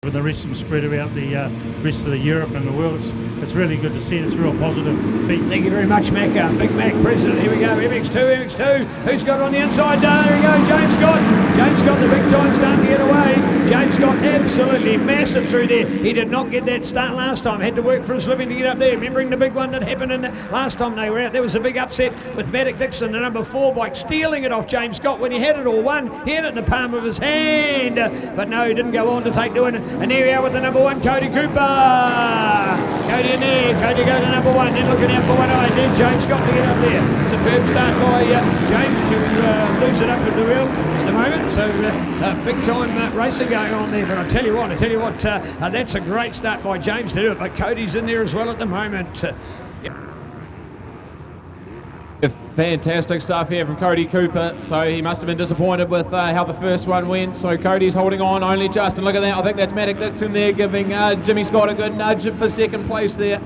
With the rest of them spread about the rest of the Europe and the world, it's really good to see. It's a real positive feat. Thank you very much, Mac. Big Mac, President. Here we go. MX2. Who's got it on the inside? There we go. James Scott. James Scott, the big time starting to get away. James Scott absolutely massive through there. He did not get that start last time. Had to work for his living to get up there. Remembering the big one that happened in the last time they were out. There was a big upset with Matic Dixon, the number 4 bike, stealing it off James Scott when he had it all won. He had it in the palm of his hand. But no, he didn't go on to take the win. And here we are with the number 1, Cody Cooper. Cody in there. Cody go to number 1. Then looking out for one eye. Then James Scott to get up there. Superb start by James to lose it up in the wheel at the moment. So big time racing going on there. But I tell you what, that's a great start by James to do it. But Cody's in there as well at the moment. Fantastic stuff here from Cody Cooper. So he must have been disappointed with how the first one went. So Cody's holding on only just. And look at that. I think that's Matic Dixon there giving Jimmy Scott a good nudge for second place there.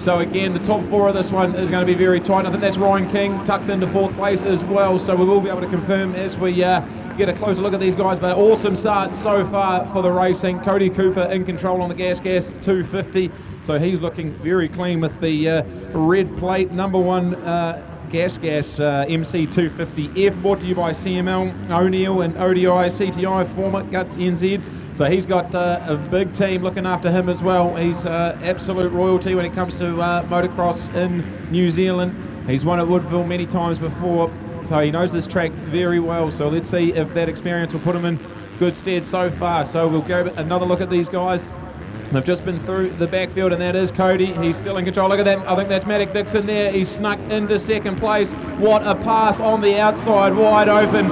So again, the top 4 of this one is going to be very tight. I think that's Ryan King tucked into 4th place as well. So we will be able to confirm as we get a closer look at these guys. But awesome start so far for the racing. Cody Cooper in control on the gas 250. So he's looking very clean with the red plate. Number 1 Gas MC250F, brought to you by CML, O'Neill and ODI CTI, former Guts NZ. So he's got a big team looking after him as well. He's absolute royalty when it comes to motocross in New Zealand. He's won at Woodville many times before, so he knows this track very well. So let's see if that experience will put him in good stead so far. So we'll go another look at these guys. They've just been through the backfield, and that is Cody. He's still in control. Look at that. I think that's Matic Dixon there. He's snuck into second place. What a pass on the outside, wide open,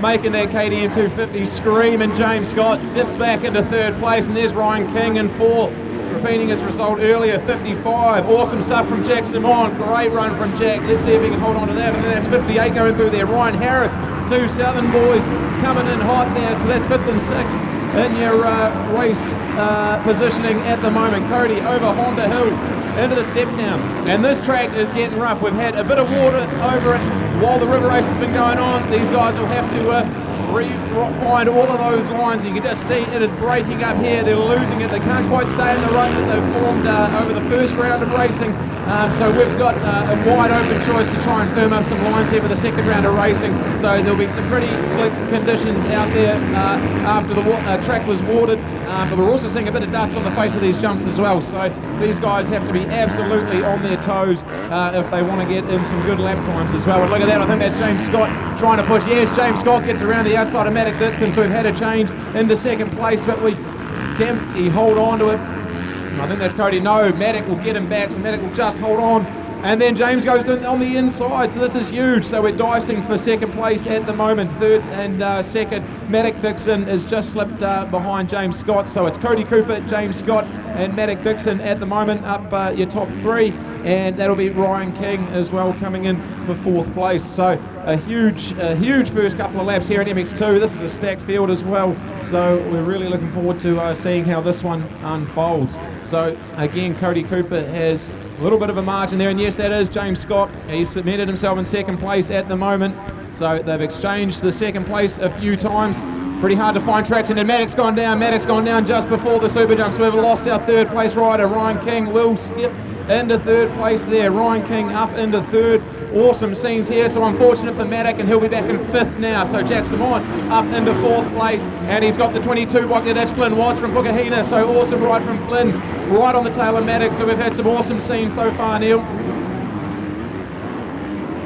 making that KTM 250 scream. And James Scott sips back into 3rd place, and there's Ryan King in 4th. Repeating his result earlier, 55. Awesome stuff from Jack Simon. Great run from Jack. Let's see if he can hold on to that. And that's 58 going through there. Ryan Harris, 2 Southern boys coming in hot there. So that's 5th and 6th in your race positioning at the moment. Cody over Honda Hill into the step down. And this track is getting rough. We've had a bit of water over it while the river race has been going on. These guys will have to find all of those lines. You can just see it is breaking up here. They're losing it. They can't quite stay in the ruts that they've formed over the first round of racing. So we've got a wide open choice to try and firm up some lines here for the second round of racing. So there'll be some pretty slick conditions out there after the track was watered. But we're also seeing a bit of dust on the face of these jumps as well. So these guys have to be absolutely on their toes if they want to get in some good lap times as well. And look at that. I think that's James Scott trying to push. Yes, James Scott gets around the outside of Matic Dixon, so we've had a change into second place, but can he hold on to it? I think that's Cody. No, Matic will get him back, so Matic will just hold on. And then James goes in on the inside, so this is huge. So we're dicing for second place at the moment. 3rd and 2nd, Matic Dixon is just slipped behind James Scott. So it's Cody Cooper, James Scott, and Matic Dixon at the moment up your top 3. And that'll be Ryan King as well coming in for 4th place. So a huge first couple of laps here at MX2. This is a stacked field as well. So we're really looking forward to seeing how this one unfolds. So again, Cody Cooper has a little bit of a margin there, and yes, that is James Scott. He's cemented himself in second place at the moment. So they've exchanged the second place a few times. Pretty hard to find traction, and Matic's gone down just before the super jump. So we've lost our 3rd place rider. Ryan King will skip into 3rd place there. Ryan King up into 3rd. Awesome scenes here, so unfortunate for Matic, and he'll be back in 5th now. So Jack Simon up into 4th place, and he's got the 22 bike there. That's Flynn Watts from Bukahina, so awesome ride from Flynn, right on the tail of Matic. So we've had some awesome scenes so far, Neil.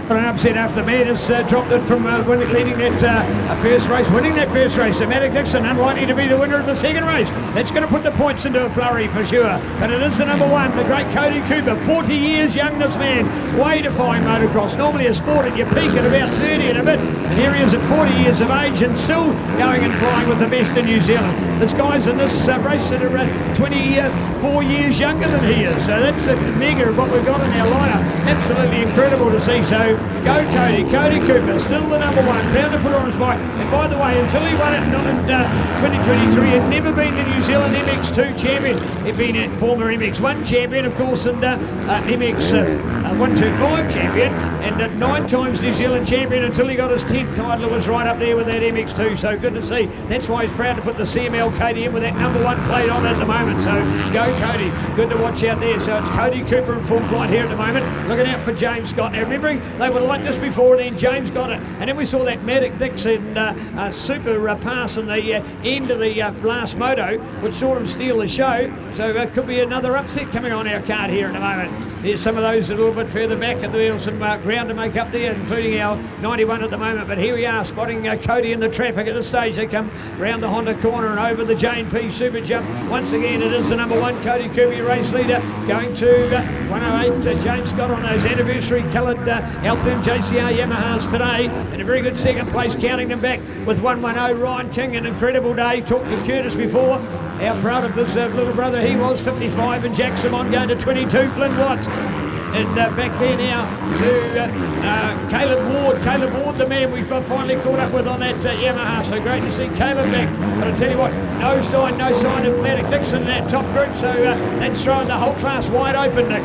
An upset after Matters dropped it from leading that winning that first race. So Matic Dixon unlikely to be the winner of the second race. That's going to put the points into a flurry for sure. But it is the number 1, the great Cody Cooper. 40 years young, this man. Way defying motocross. Normally a sport at your peak at about 30 and a bit. And here he is at 40 years of age and still going and flying with the best in New Zealand. There's guys in this race that are 24 years younger than he is. So that's a mega of what we've got in our lineup. Absolutely incredible to see. So Go Cody. Cody Cooper, still the number one. Proud to put on his bike. And by the way, until he won it in 2023, he'd never been the New Zealand MX2 champion. He'd been a former MX1 champion, of course, and MX 125 champion, and 9 times New Zealand champion until he got his 10th title. It was right up there with that MX2, so good to see. That's why he's proud to put the CML KTM with that number one plate on at the moment. So go Cody, good to watch out there. So it's Cody Cooper in full flight here at the moment, looking out for James Scott. Now remembering they were like this before, and then James got it, and then we saw that Maddox Dixon super pass in the end of the last moto, which saw him steal the show. So could be another upset coming on our card here in a moment. There's some of those a little bit further back at the wheel, some ground to make up there, including our 91 at the moment. But here we are, spotting Cody in the traffic at this stage. They come round the Honda corner and over the Jane P super jump. Once again, it is the number one Cody Cooper, race leader, going to 108. James Scott on those anniversary coloured Altherm JCR Yamahas today, in a very good second place, counting them back with 110. Ryan King, an incredible day. Talked to Curtis before, how proud of this little brother he was. 55, and Jack Simon going to 22. Flynn Watts. And back there now to Caleb Ward. Caleb Ward, the man we've finally caught up with on that Yamaha. So great to see Caleb back. But I tell you what, no sign of Maddox Dixon in that top group. So that's throwing the whole class wide open, Nick.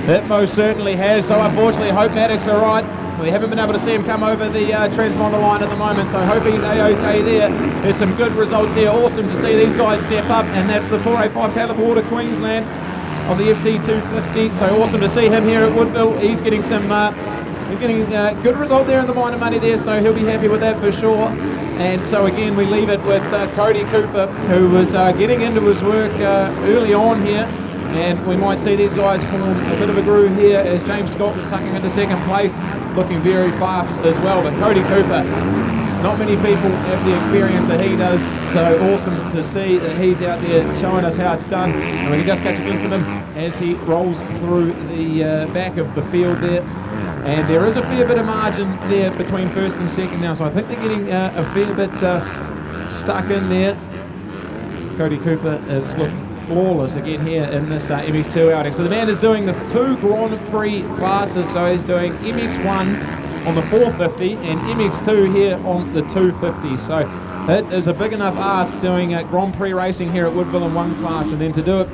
It most certainly has. So unfortunately, hope Maddox are right. We haven't been able to see him come over the transponder line at the moment, so I hope he's A-OK there. There's some good results here. Awesome to see these guys step up, and that's the 485 Caleb Ward of Queensland on the FC250. So awesome to see him here at Woodville. He's getting some, good result there in the minor money there, so he'll be happy with that for sure. And so again, we leave it with Cody Cooper, who was getting into his work early on here. And we might see these guys form a bit of a groove here as James Scott was tucking into second place, looking very fast as well. But Cody Cooper, not many people have the experience that he does, so awesome to see that he's out there showing us how it's done. And we can just catch a glimpse of him as he rolls through the back of the field there. And there is a fair bit of margin there between first and second now, so I think they're getting a fair bit stuck in there. Cody Cooper is looking flawless again here in this MX2 outing. So the man is doing the 2 Grand Prix classes, so he's doing MX1 on the 450 and MX2 here on the 250. So it is a big enough ask doing Grand Prix racing here at Woodville in one class, and then to do it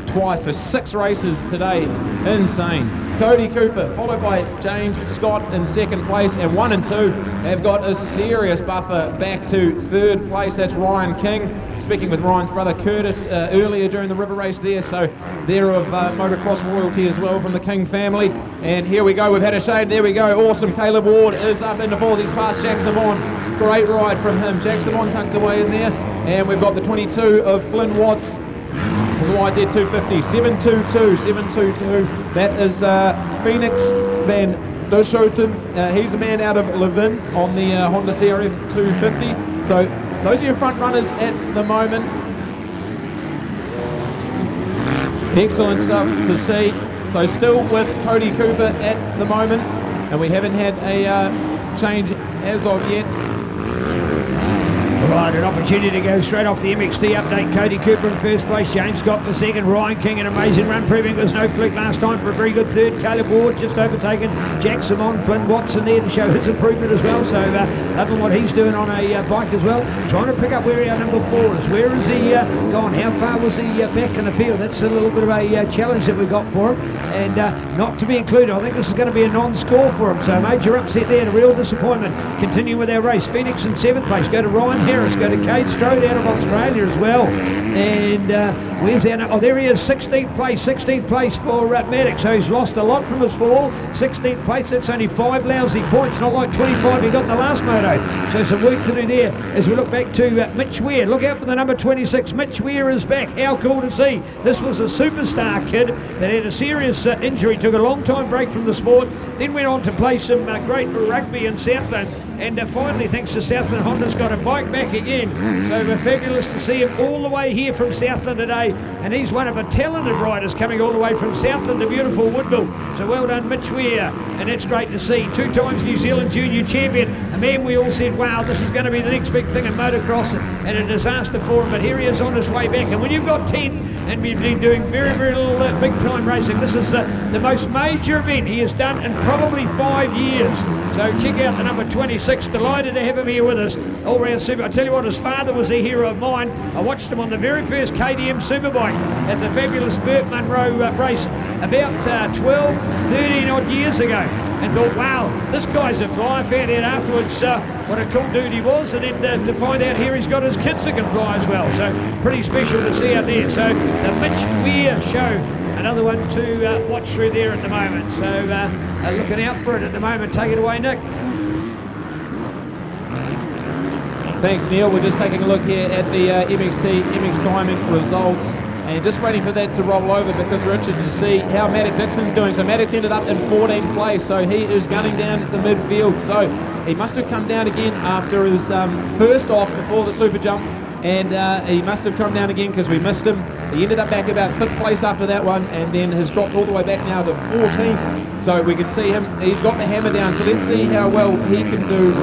twice, so 6 races today. Insane. Cody Cooper followed by James Scott in second place, and 1 and 2 have got a serious buffer back to third place. That's Ryan King. Speaking with Ryan's brother Curtis earlier during the river race there, so they're of motocross royalty as well from the King family. And here we go, we've had a shade, there we go, awesome. Caleb Ward is up into 4th, he's past Jack Simon. Great ride from him. Jack Simon tucked away in there, and we've got the 22 of Flynn Watts from the YZ 250, 722. That is Phoenix Van Duschoten. He's a man out of Levin on the Honda CRF 250. So those are your front runners at the moment. Excellent stuff to see. So still with Cody Cooper at the moment, and we haven't had a change as of yet. Right, an opportunity to go straight off the MXD update. Cody Cooper in first place, James Scott for second, Ryan King an amazing run, proving there was no fluke last time for a very good third. Caleb Ward just overtaken Jack Simon, Flynn Watson there to show his improvement as well, so loving what he's doing on a bike as well. Trying to pick up where our number 4 is. Where is he gone? How far was he back in the field? That's a little bit of a challenge that we've got for him, and not to be included. I think this is going to be a non-score for him, so major upset there and a real disappointment. Continuing with our race, Phoenix in 7th place, go to Ryan Harris, go to Cade Strode out of Australia as well. And where's our... Oh, there he is, 16th place for Maddox. So he's lost a lot from his fall. 16th place, that's only 5 lousy points, not like 25 he got in the last moto. So some work to do there as we look back to Mitch Ware. Look out for the number 26. Mitch Ware is back. How cool to see. This was a superstar kid that had a serious injury, took a long time break from the sport, then went on to play some great rugby in Southland, and finally, thanks to Southland, Honda's got a bike back again. So fabulous to see him all the way here from Southland today, and he's one of a talented riders coming all the way from Southland to beautiful Woodville. So well done, Mitch Ware, and that's great to see. 2 times New Zealand junior champion, a man we all said, wow, this is going to be the next big thing in motocross, and a disaster for him, but here he is on his way back. And when you've got 10th and we've been doing very, very little big time racing, this is the most major event he has done in probably 5 years. So check out the number 26. Delighted to have him here with us. All round super. I tell you what, his father was a hero of mine. I watched him on the very first KTM Superbike at the fabulous Burt Munro race about 12, 13 odd years ago, and thought, wow, this guy's a flyer. Found out afterwards what a cool dude he was, and then to find out here he's got his kids that can fly as well. So pretty special to see out there. So the Mitch Weir Show, another one to watch through there at the moment. So looking out for it at the moment. Take it away, Nick. Thanks, Neil. We're just taking a look here at the MX timing results, and just waiting for that to roll over because we're interested to see how Maddox Dixon's doing. So Maddox ended up in 14th place, so he is gunning down at the midfield. So he must have come down again after his first off before the super jump, and he must have come down again because we missed him. He ended up back about 5th place after that one, and then has dropped all the way back now to 14th. So we can see him, he's got the hammer down, so let's see how well he can do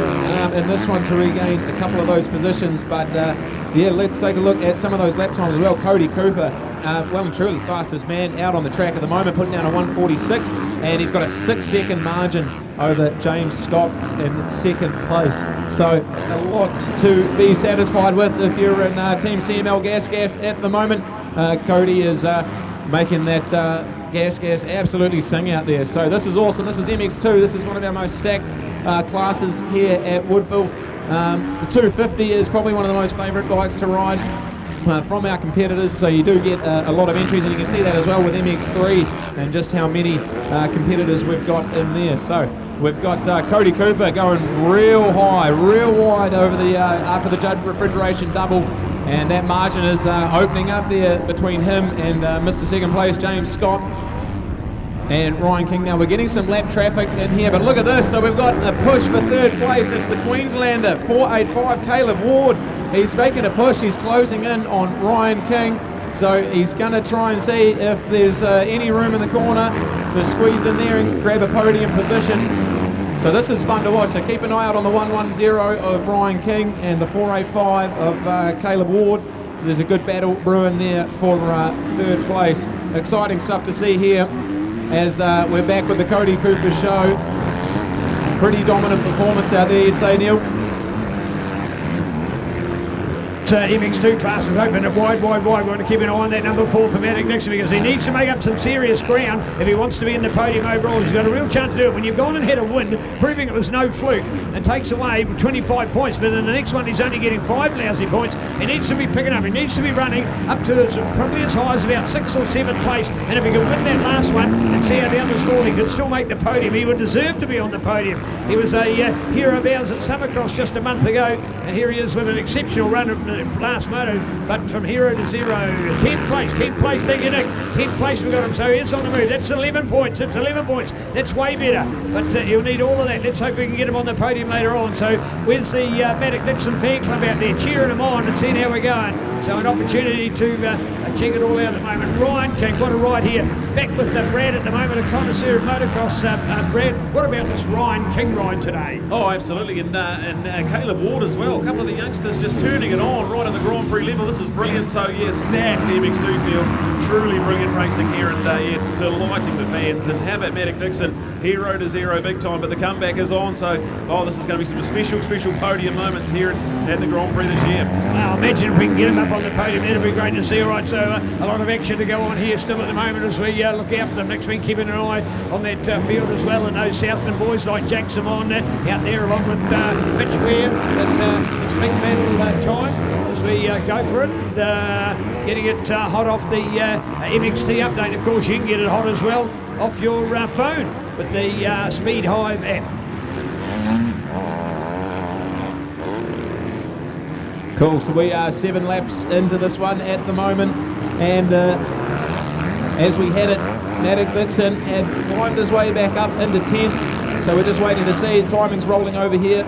in this one to regain a couple of those positions. But yeah, let's take a look at some of those lap times as well. Cody Cooper, well and truly fastest man out on the track at the moment, putting down a 1:46, and he's got a 6-second margin over James Scott in 2nd place. So a lot to be satisfied with if you're in Team CML Gas at the moment. Cody is making that gas absolutely sing out there. So this is awesome. This is MX2. This is one of our most stacked classes here at Woodville. The 250 is probably one of the most favourite bikes to ride from our competitors, so you do get a lot of entries, and you can see that as well with MX3 and just how many competitors we've got in there. So we've got Cody Cooper going real high, real wide over the after the Judd refrigeration double, and that margin is opening up there between him and Mr. 2nd place James Scott and Ryan King. Now we're getting some lap traffic in here, but look at this. So we've got a push for 3rd place. It's the Queenslander 485 Caleb Ward. He's making a push. He's closing in on Ryan King. So he's going to try and see if there's any room in the corner to squeeze in there and grab a podium position. So this is fun to watch. So keep an eye out on the 110 of Ryan King and the 485 of Caleb Ward. So there's a good battle brewing there for 3rd place. Exciting stuff to see here as we're back with the Cody Cooper Show. Pretty dominant performance out there, you'd say, Neil. MX2 class is open at wide. We want to keep an eye on that number 4 for Maddox Dixon, because he needs to make up some serious ground if he wants to be in the podium overall. He's got a real chance to do it. When you've gone and had a win, proving it was no fluke, and takes away 25 points, but in the next one he's only getting 5 lousy points. He needs to be picking up. He needs to be running up to probably as high as about 6th or 7th place, and if he can win that last one and see how the others fall, he could still make the podium. He would deserve to be on the podium. He was a hero of ours at Summercross just a month ago, and here he is with an exceptional run at last moto, but from hero to zero. 10th place, thank you, Nick. 10th place we got him, so he's on the move. That's 11 points. That's 11 points. That's way better, but he'll need all of that. Let's hope we can get him on the podium later on. So where's the Maddox Dixon fan club out there cheering him on and seeing how we're going? So an opportunity to check it all out at the moment. Ryan King, what a ride here. Back with Brad at the moment, a connoisseur of motocross. Brad, what about this Ryan King ride today? Oh, absolutely, and Caleb Ward as well. A couple of the youngsters just turning it on right at the Grand Prix level. This is brilliant. So yeah, stacked MX2 field. Truly brilliant racing here, and yeah, delighting the fans. And how about Maddox Dixon, hero to zero big time, but the comeback is on. So this is going to be some special podium moments here at the Grand Prix this year. Wow, imagine if we can get him up on the podium. That'd be great to see. All right, so a lot of action to go on here still at the moment as we look out for them next week, keeping an eye on that field as well, and those Southland boys like Jack Simon out there along with Mitch Weir. It's big battle time as we go for it, getting it hot off the MXT update. Of course, you can get it hot as well off your phone with the Speed Hive app. Cool, so we are 7 laps into this one at the moment, and as we had it, Maddox Dixon had climbed his way back up into 10th, so we're just waiting to see. Timing's rolling over here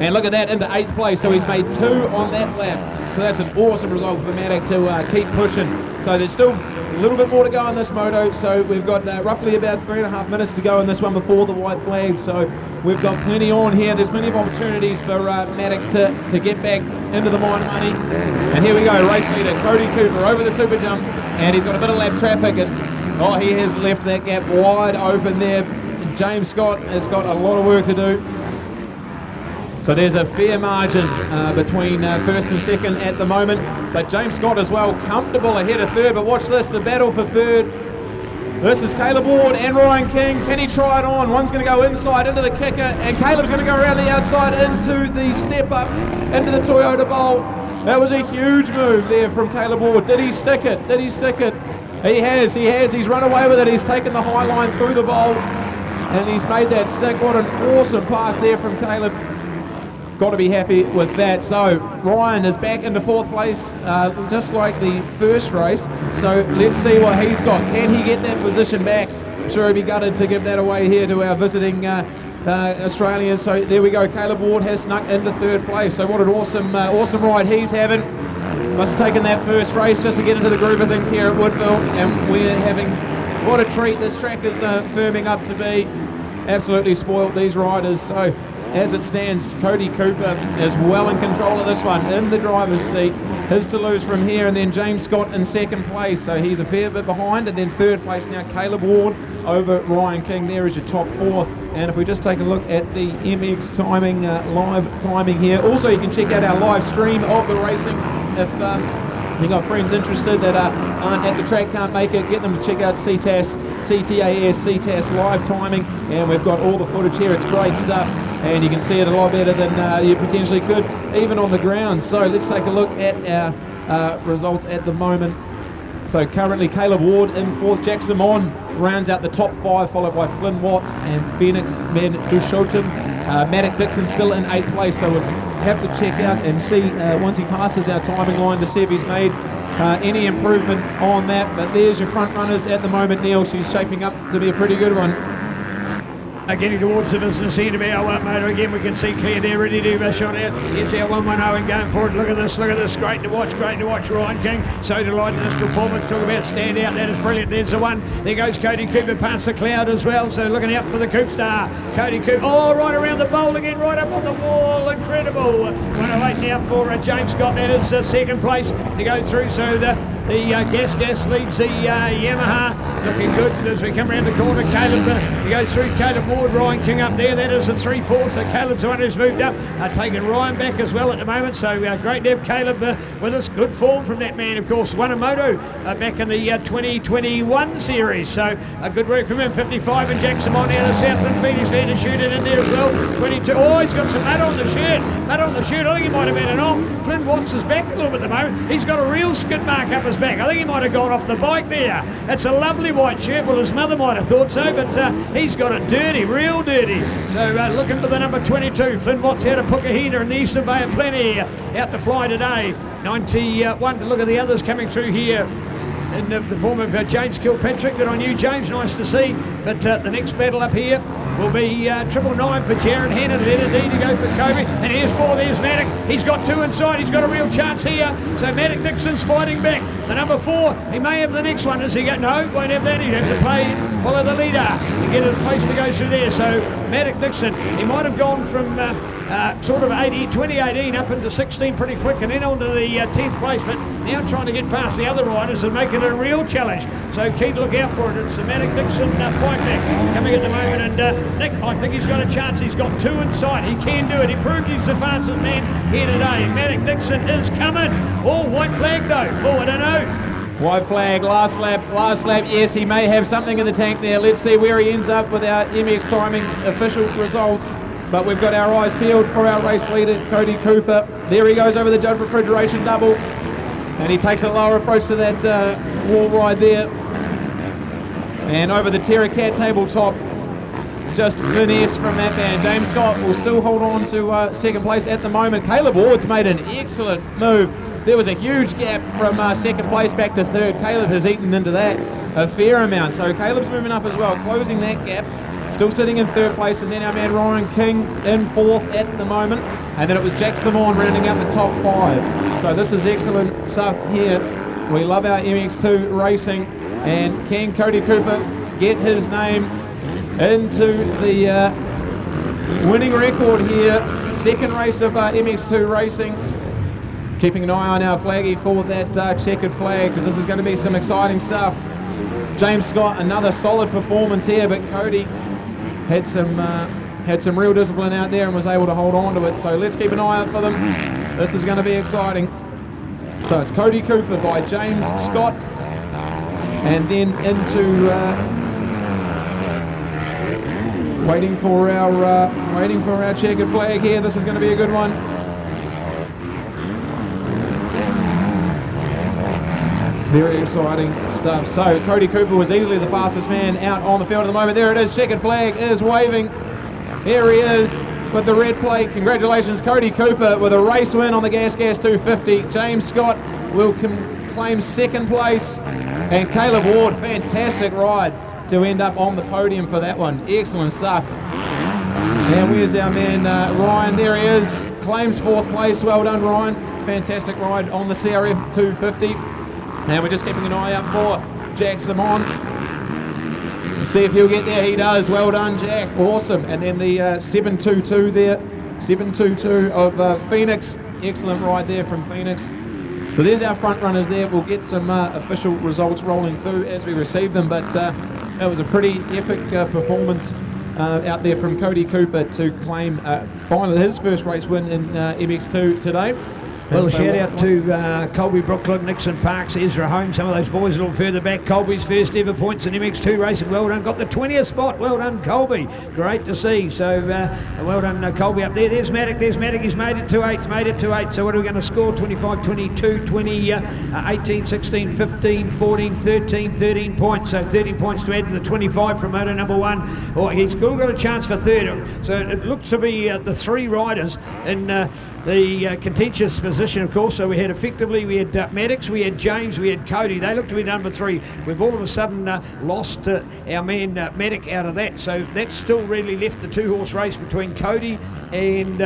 And look at that, into 8th place, so he's made 2 on that lap. So that's an awesome result for Matic to keep pushing. So there's still a little bit more to go in this moto, so we've got roughly about 3.5 minutes to go in this one before the white flag, so we've got plenty on here. There's plenty of opportunities for Matic to get back into the minor money. And here we go, race leader Cody Cooper over the super jump, and he's got a bit of lap traffic, and he has left that gap wide open there. James Scott has got a lot of work to do. So there's a fair margin between first and second at the moment. But James Scott as well, comfortable ahead of third. But watch this, the battle for third. This is Caleb Ward and Ryan King. Can he try it on? One's going to go inside into the kicker, and Caleb's going to go around the outside into the step up, into the Toyota Bowl. That was a huge move there from Caleb Ward. Did he stick it? Did he stick it? He has. He's run away with it. He's taken the high line through the bowl, and he's made that stick. What an awesome pass there from Caleb. Got to be happy with that. So Ryan is back into 4th place, just like the first race. So let's see what he's got. Can he get that position back? I'm sure he'd be gutted to give that away here to our visiting Australians. So there we go. Caleb Ward has snuck into 3rd place. So what an awesome ride he's having. Must have taken that first race just to get into the groove of things here at Woodville, and we're having what a treat this track is firming up to be. Absolutely spoiled these riders. So as it stands, Cody Cooper is well in control of this one, in the driver's seat. His to lose from here, and then James Scott in 2nd place, so he's a fair bit behind. And then 3rd place now, Caleb Ward over Ryan King. There is your top 4. And if we just take a look at the MX timing, live timing here. Also, you can check out our live stream of the racing. If you've got friends interested that aren't at the track, can't make it, get them to check out Ctas live timing, and we've got all the footage here. It's great stuff, and you can see it a lot better than you potentially could even on the ground. So let's take a look at our results at the moment. So currently Caleb Ward in 4th, Jackson Mon rounds out the top 5, followed by Flynn Watts and Phoenix Van Duschoten. Matic Dixon still in 8th place, so we'll have to check out and see once he passes our timing line to see if he's made any improvement on that. But there's your front runners at the moment, Neil. She's shaping up to be a pretty good one. Getting towards the business end of our motor again. We can see clear there, ready to shot out. Here's our 110 and going forward. Look at this. Great to watch Ryan King. So delighted in this performance. Talk about stand out. That is brilliant. There's the one. There goes Cody Cooper past the cloud as well. So looking out for the Coop Star. Cody Cooper. Oh, right around the bowl again, right up on the wall. Incredible. 108 now for James Scott. That is 2nd place to go through. So the Gas leads the Yamaha. Looking good as we come around the corner. Caleb goes through. Caleb Ward, Ryan King up there. That is a 3-4. So Caleb's the one who's moved up. Taking Ryan back as well at the moment. So great to have Caleb with us. Good form from that man, of course. Won a moto back in the 2021 series. So good work from him. 55 and Jackson on out of Southland. Phoenix there to shoot it in there as well. 22. Oh, he's got some mud on the shirt. I think he might have been off. Flynn Watts is back a little bit at the moment. He's got a real skid mark up his back. I think he might have gone off the bike there. It's a lovely white shirt. Well, his mother might have thought so, but he's got it dirty, real dirty. So looking for the number 22. Flynn Watts out of Pukahina in the Eastern Bay of Plenty. Out to fly today. 91 to look at the others coming through here. In the form of James Kilpatrick. Good on you, James. Nice to see. But the next battle up here will be 999 for Jaron Hannon. Letter D to go for Kobe. And here's 4. There's Matic. He's got 2 inside. He's got a real chance here. So Matic Dixon's fighting back. The number 4. He may have the next one. Does he get? No, won't have that. He'd have to follow the leader to get his place to go through there. So Matic Dixon, he might have gone from sort of 2018 up into 16 pretty quick, and then on to the 10th place, but now trying to get past the other riders and make it a real challenge. So keen to look out for it. It's the Matic Dixon fight back coming at the moment, and Nick, I think he's got a chance. He's got 2 inside. He can do it. He proved he's the fastest man here today. Matic Dixon is coming. Oh, white flag though. Oh, I don't know. White flag, last lap, yes, he may have something in the tank there. Let's see where he ends up with our MX timing official results. But we've got our eyes peeled for our race leader, Cody Cooper. There he goes over the Judd refrigeration double. And he takes a lower approach to that wall ride there. And over the Terra Cat tabletop, just finesse from that man. James Scott will still hold on to 2nd place at the moment. Caleb Ward's made an excellent move. There was a huge gap from 2nd place back to 3rd. Caleb has eaten into that a fair amount. So Caleb's moving up as well, closing that gap. still sitting in third place, and then our man Ryan King in fourth at the moment, and then it was Jack Simon rounding out the top 5. So this is excellent stuff here. We love our MX2 racing, and can Cody Cooper get his name into the winning record here? Second race of MX2 racing. Keeping an eye on our flaggy for that checkered flag, because this is going to be some exciting stuff. James Scott, another solid performance here, but Cody had some real discipline out there and was able to hold on to it. So let's keep an eye out for them. This is going to be exciting. So it's Cody Cooper by James Scott, and then into waiting for our checkered flag here. This is going to be a good one. Very exciting stuff. So Cody Cooper was easily the fastest man out on the field at the moment. There it is, checkered flag is waving. Here he is with the red plate. Congratulations, Cody Cooper, with a race win on the Gas 250. James Scott will claim second place, and Caleb Ward, fantastic ride to end up on the podium for that one. Excellent stuff. And where's our man Ryan? There he is, claims fourth place. Well done, Ryan. Fantastic ride on the CRF 250. And we're just keeping an eye out for Jack Simon. Let's see if he'll get there. He does. Well done, Jack. Awesome. And then the 722 there. 722 of Phoenix. Excellent ride there from Phoenix. So there's our front runners there. We'll get some official results rolling through as we receive them. But that was a pretty epic performance out there from Cody Cooper to claim finally his first race win in MX2 today. Well, shout out to Colby, Brooklyn, Nixon Parks, Ezra Holmes, some of those boys a little further back. Colby's first ever points in MX2 racing. Well done. Got the 20th spot. Well done, Colby. Great to see. So well done, Colby up there. There's Maddock. He's made it to 8. So what are we going to score? 25, 22, 20, 18, 16, 15, 14, 13 points. So 13 points to add to the 25 from motor number 1. Oh, he's still got a chance for third. So it looks to be the 3 riders in the contentious position, of course. So we had Maddox, we had James, we had Cody. They look to be number 3. We've all of a sudden lost our man Maddox out of that. So that's still really left the 2-horse race between Cody and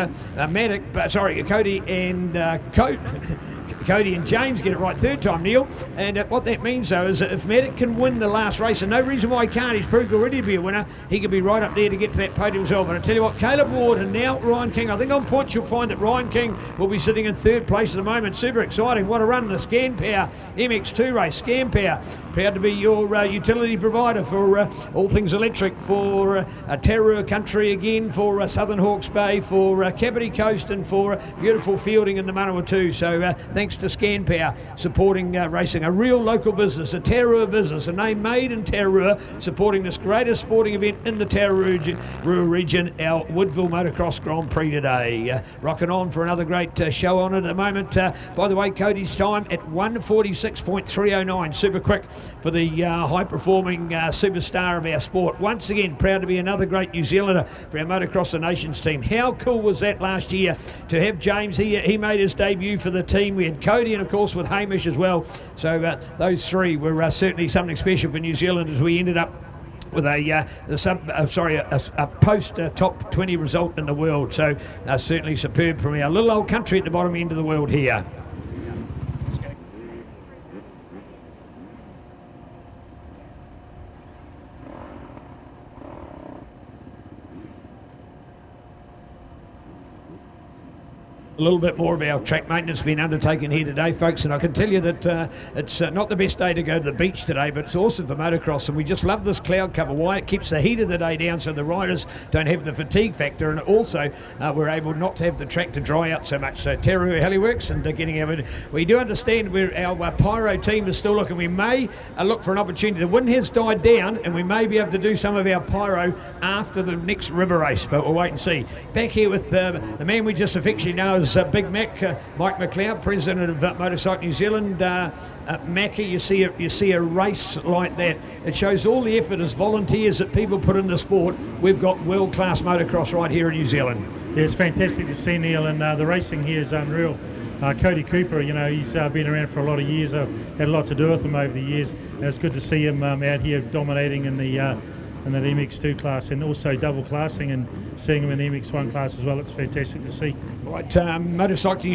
Cody and James. Get it right third time, Neil. And what that means, though, is that if Maddox can win the last race, and no reason why he can't, he's proved already to be a winner, he could be right up there to get to that podium as well. But I tell you what, Caleb Ward and now Ryan King. I think on points you'll find that Ryan King will be sitting in third place at the moment. Super exciting. What a run in the Scan Power MX2 race. Scan Power, proud to be your utility provider for all things electric, for Tararua Country again, for Southern Hawke's Bay, for Kapiti Coast, and for beautiful fielding in the Manawatu. So thanks to Scan Power supporting racing, a real local business, a Tararua business, a name made in Tararua, supporting this greatest sporting event in the Tararua region, our Woodville Motocross Grand Prix today. Rocking on for another great show on it at the moment. By the way, Cody's time at 1:46.309, super quick for the high-performing superstar of our sport. Once again, proud to be another great New Zealander for our Motocross the Nations team. How cool was that last year to have James? He made his debut for the team. We had Cody, and of course with Hamish as well. So those 3 were certainly something special for New Zealand, as we ended up with a post top 20 result in the world. So certainly superb from our little old country at the bottom end of the world here. A little bit more of our track maintenance being undertaken here today, folks, and I can tell you that it's not the best day to go to the beach today, but it's awesome for motocross, and we just love this cloud cover. Why? It keeps the heat of the day down so the riders don't have the fatigue factor, and also we're able not to have the track to dry out so much. So Tararua Heliworks and getting our... We do understand our pyro team is still looking. We may look for an opportunity. The wind has died down, and we may be able to do some of our pyro after the next river race, but we'll wait and see. Back here with the man we just affectionately know as Big Mac, Mike McLeod, president of Motorcycle New Zealand. Mackie, you see a race like that. It shows all the effort as volunteers that people put in the sport. We've got world-class motocross right here in New Zealand. Yeah, it's fantastic to see, Neil, and the racing here is unreal. Cody Cooper, he's been around for a lot of years. I've had a lot to do with him over the years, and it's good to see him out here dominating in the in that MX2 class, and also double classing and seeing him in the MX1 class as well. It's fantastic to see. Right, motorcycle